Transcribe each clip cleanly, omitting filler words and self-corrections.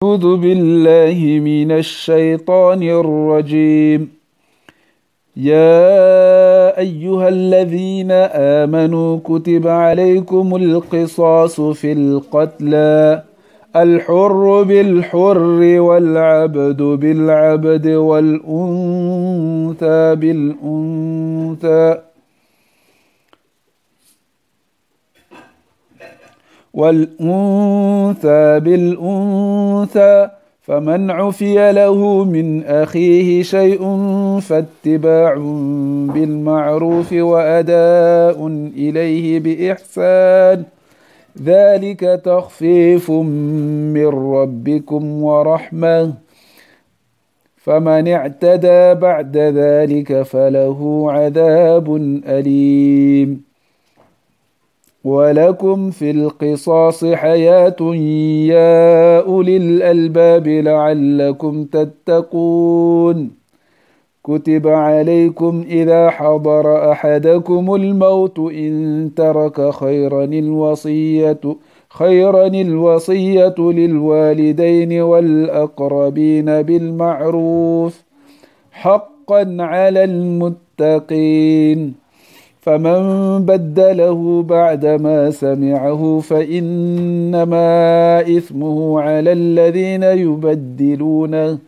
أعوذ بالله من الشيطان الرجيم. يا أيها الذين آمنوا كتب عليكم القصاص في القتلى، الحر بالحر والعبد بالعبد والأنثى بالأنثى، فمن عفي له من أخيه شيء فاتباع بالمعروف وأداء إليه بإحسان، ذلك تخفيف من ربكم ورحمة، فمن اعتدى بعد ذلك فله عذاب أليم. ولكم في القصاص حياة يا أولي الألباب لعلكم تتقون. كتب عليكم إذا حضر أحدكم الموت إن ترك خيرا الوصية للوالدين والأقربين بالمعروف حقا على المتقين، فمن بدله بعدما سمعه فإنما إثمه على الذين يبدلونه،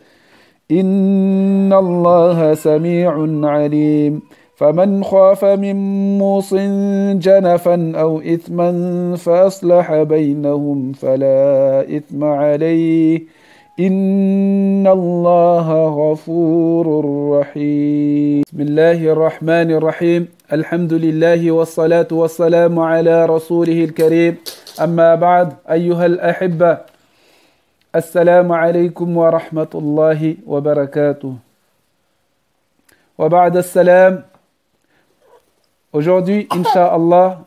إن الله سميع عليم. فمن خاف من موص جنفا أو إثما فأصلح بينهم فلا إثم عليه، إن الله غفور رحيم. بسم الله الرحمن الرحيم. الحمد لله والصلاة والسلام على رسوله الكريم، أما بعد. أيها الأحبة، السلام عليكم ورحمة الله وبركاته. وبعد السلام. Aujourd'hui, Inch'Allah,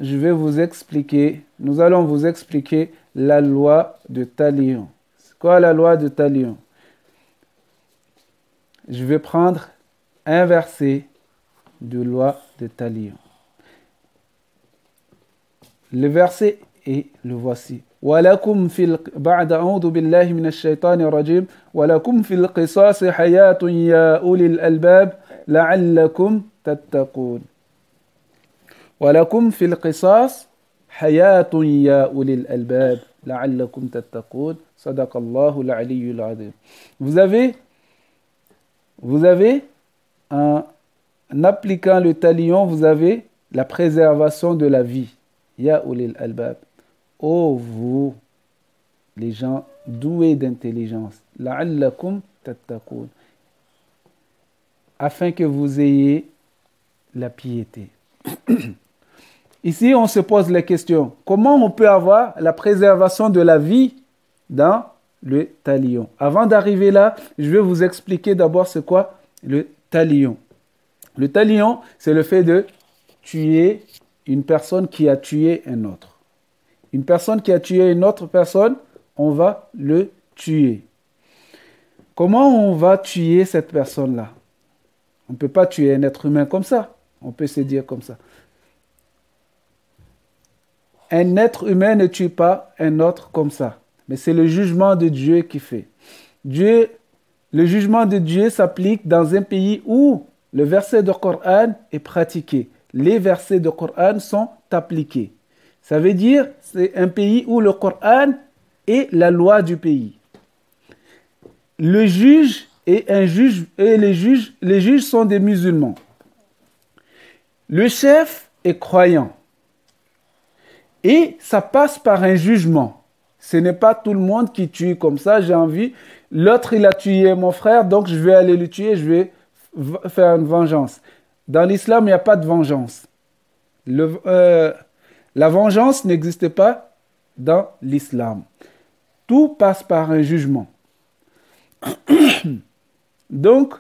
nous allons vous expliquer la loi de Talion. C'est quoi la loi de Talion? Je vais prendre un verset de loi de Talion. Le verset est le voici. ولكم بعد أعوذ بالله من الشيطان الرجيم ولكم في القصاص حياة يا أولي الألباب لعلكم تتقون. ولكم في القصاص حياة يا أولي الألباب لعلكم تتقون. صدق الله العلي العظيم. Vous avez en appliquant le talion, vous avez la préservation de la vie. Ya ulil albab. Ô vous, les gens doués d'intelligence. La'allakum tattaqoun. Afin que vous ayez la piété. Ici, on se pose la question. Comment on peut avoir la préservation de la vie dans le talion? Avant d'arriver là, je vais vous expliquer d'abord c'est quoi le talion. Le talion, c'est le fait de tuer une personne qui a tué un autre. Une personne qui a tué une autre personne, on va le tuer. Comment on va tuer cette personne-là? On ne peut pas tuer un être humain comme ça. On peut se dire comme ça. Un être humain ne tue pas un autre comme ça. Mais c'est le jugement de Dieu qui fait. Le jugement de Dieu s'applique dans un pays où le verset du Coran est pratiqué. Les versets du Coran sont appliqués. Ça veut dire c'est un pays où le Coran est la loi du pays. Le juge et les juges sont des musulmans. Le chef est croyant. Et ça passe par un jugement. Ce n'est pas tout le monde qui tue comme ça, j'ai envie. L'autre, il a tué mon frère, donc je vais aller le tuer, je vais faire une vengeance. Dans l'islam, il n'y a pas de vengeance. La vengeance n'existe pas dans l'islam. Tout passe par un jugement. Donc,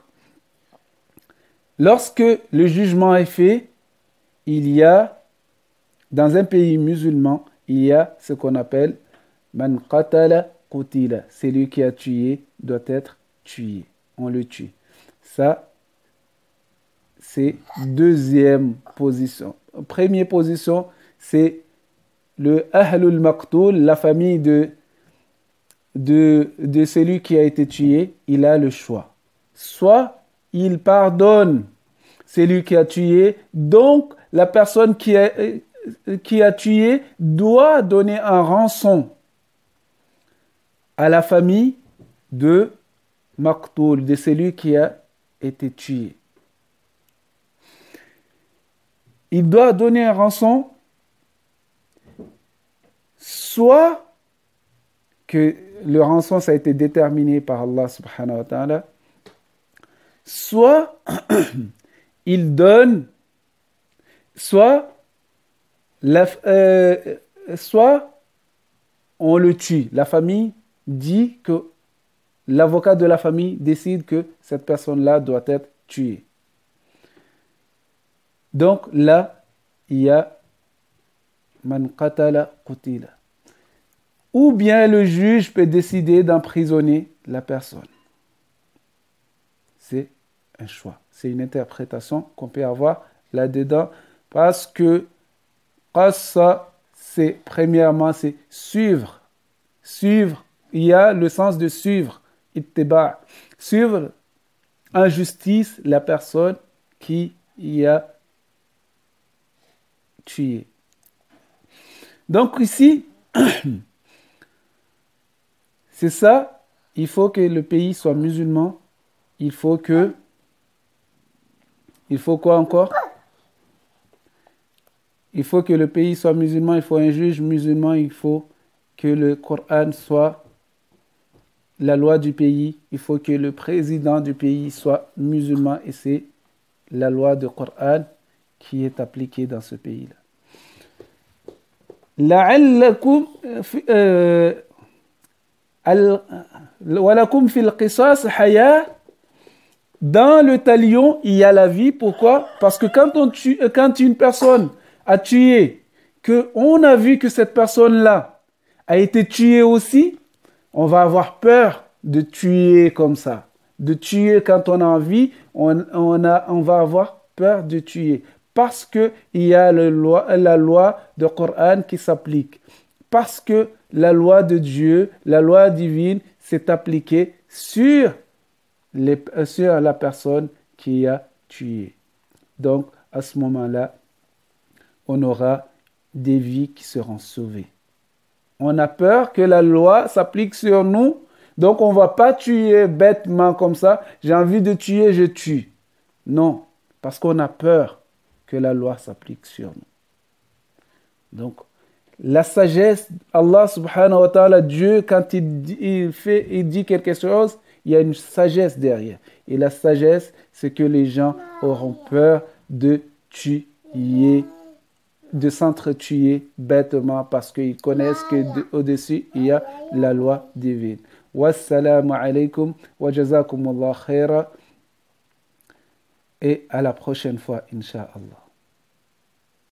lorsque le jugement est fait, il y a, dans un pays musulman, il y a ce qu'on appelle Man qatala qutila. Celui qui a tué doit être tué. On le tue. Ça, c'est deuxième position. Première position, c'est le Ahlul Maqtoul, la famille de de celui qui a été tué, il a le choix. Soit il pardonne celui qui a tué, donc la personne qui a tué doit donner un rançon à la famille de Maqtoul, de celui qui a été tué. Il doit donner un rançon, soit que le rançon ça a été déterminé par Allah subhanahu wa ta'ala, soit il donne, soit on le tue. La famille dit que l'avocat de la famille décide que cette personne-là doit être tuée. Donc là, il y a man qatala qutila. Ou bien le juge peut décider d'emprisonner la personne. C'est un choix. C'est une interprétation qu'on peut avoir là-dedans parce que qassa, c'est premièrement, c'est suivre. Suivre, il y a le sens de suivre. Ittiba. Suivre en justice la personne qui y a tué. Donc ici, c'est ça, il faut que le pays soit musulman. Il faut quoi encore? Il faut que le pays soit musulman, il faut un juge musulman, il faut que le Coran soit la loi du pays, il faut que le président du pays soit musulman et c'est la loi du Coran qui est appliquée dans ce pays-là. لعلكم ولكم في القصاص حياة. Dans le talion, il y a la vie. Pourquoi? Parce que quand une personne a tué, qu'on a vu que cette personne-là a été tuée aussi, on va avoir peur de tuer comme ça. De tuer quand on a envie, on va avoir peur de tuer. Parce qu'il y a la loi de Coran qui s'applique. Parce que la loi de Dieu, la loi divine, s'est appliquée sur la personne qui a tué. Donc, à ce moment-là, on aura des vies qui seront sauvées. On a peur que la loi s'applique sur nous, donc on ne va pas tuer bêtement comme ça. J'ai envie de tuer, je tue. Non, parce qu'on a peur que la loi s'applique sur nous. Donc, la sagesse, Allah subhanahu wa ta'ala, Dieu, quand il dit quelque chose, il y a une sagesse derrière. Et la sagesse, c'est que les gens auront peur de tuer, de s'entretuer bêtement parce qu'ils connaissent qu'au-dessus, il y a la loi divine. Wassalamu alaikum wa jazakumullah khaira. Et à la prochaine fois, incha'Allah.